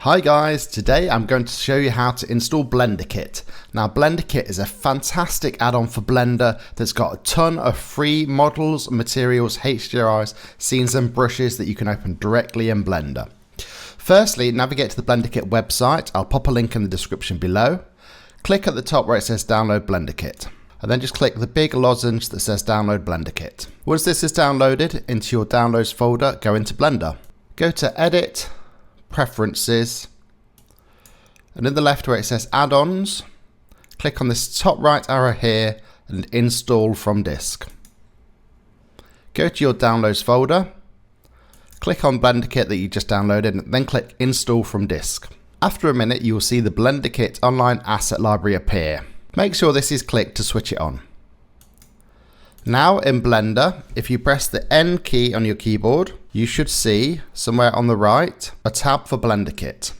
Hi guys, today I'm going to show you how to install Blenderkit. Now Blenderkit is a fantastic add-on for Blender that's got a ton of free models, materials, HDRIs, scenes and brushes that you can open directly in Blender. Firstly, navigate to the Blenderkit website. I'll pop a link in the description below. Click at the top where it says download Blenderkit. And then just click the big lozenge that says download Blenderkit. Once this is downloaded into your downloads folder, go into Blender. Go to edit, preferences, and in the left where it says add-ons, click on this top right arrow here and install from disk. Go to your downloads folder, click on Blenderkit that you just downloaded, and then click install from disk. After a minute you will see the Blenderkit online asset library appear. Make sure this is clicked to switch it on. Now in Blender, if you press the N key on your keyboard, you should see somewhere on the right a tab for Blenderkit.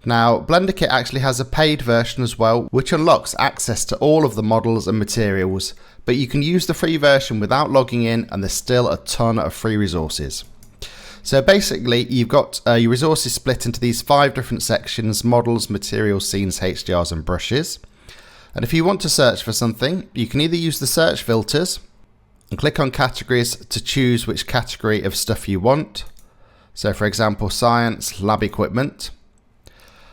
Now Blenderkit actually has a paid version as well, which unlocks access to all of the models and materials, but you can use the free version without logging in and there's still a ton of free resources. So basically you've got your resources split into these 5 different sections: models, materials, scenes, HDRs and brushes. And if you want to search for something, you can either use the search filters and click on categories to choose which category of stuff you want. So for example, science, lab equipment.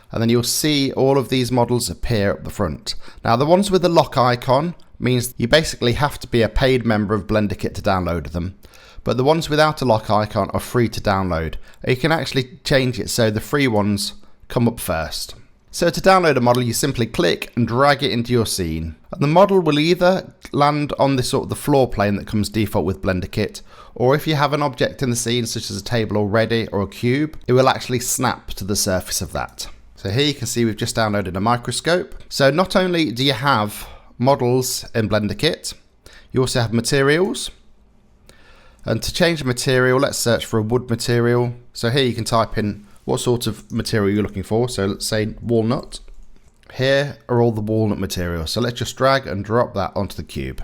And then you'll see all of these models appear up the front. Now the ones with the lock icon means you basically have to be a paid member of Blenderkit to download them. But the ones without a lock icon are free to download. You can actually change it so the free ones come up first. So to download a model, you simply click and drag it into your scene. And the model will either land on the floor plane that comes default with Blenderkit, or if you have an object in the scene such as a table already or a cube, it will actually snap to the surface of that. So here you can see we've just downloaded a microscope. So not only do you have models in Blenderkit, you also have materials. And to change the material, let's search for a wood material. So here you can type in what sort of material you're looking for. So let's say walnut. Here are all the walnut materials. So let's just drag and drop that onto the cube.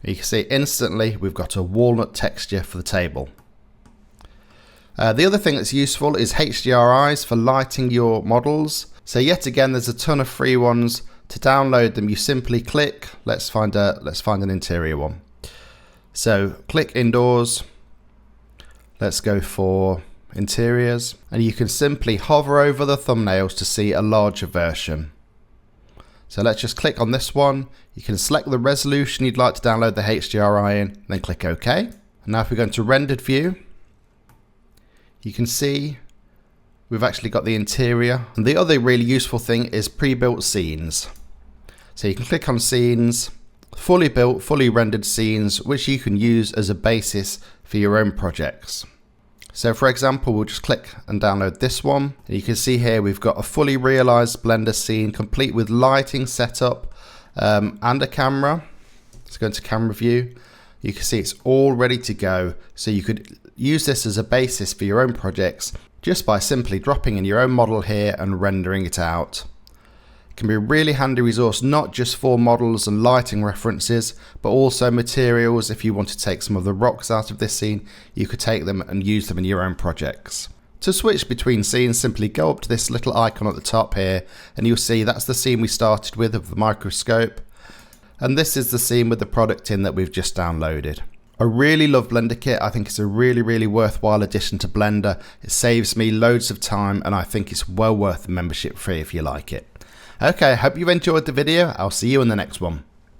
You can see instantly we've got a walnut texture for the table. The other thing that's useful is HDRIs for lighting your models. So yet again, there's a ton of free ones. To download them, you simply click. Let's find an interior one. So click indoors. Let's go for interiors, and you can simply hover over the thumbnails to see a larger version. So let's just click on this one. You can select the resolution you'd like to download the HDRI in, and then click OK. And now if we go into rendered view, you can see we've actually got the interior. And the other really useful thing is pre-built scenes. So you can click on scenes, fully built, fully rendered scenes, which you can use as a basis for your own projects. So for example, we'll just click and download this one. And you can see here we've got a fully realized Blender scene, complete with lighting setup and a camera. Let's go into camera view. You can see it's all ready to go. So you could use this as a basis for your own projects just by simply dropping in your own model here and rendering it out. Can be a really handy resource, not just for models and lighting references, but also materials. If you want to take some of the rocks out of this scene, you could take them and use them in your own projects. To switch between scenes, simply go up to this little icon at the top here, and you'll see that's the scene we started with of the microscope. And this is the scene with the product in that we've just downloaded. I really love Blenderkit. I think it's a really worthwhile addition to Blender. It saves me loads of time, and I think it's well worth the membership fee if you like it. Okay, I hope you enjoyed the video. I'll see you in the next one.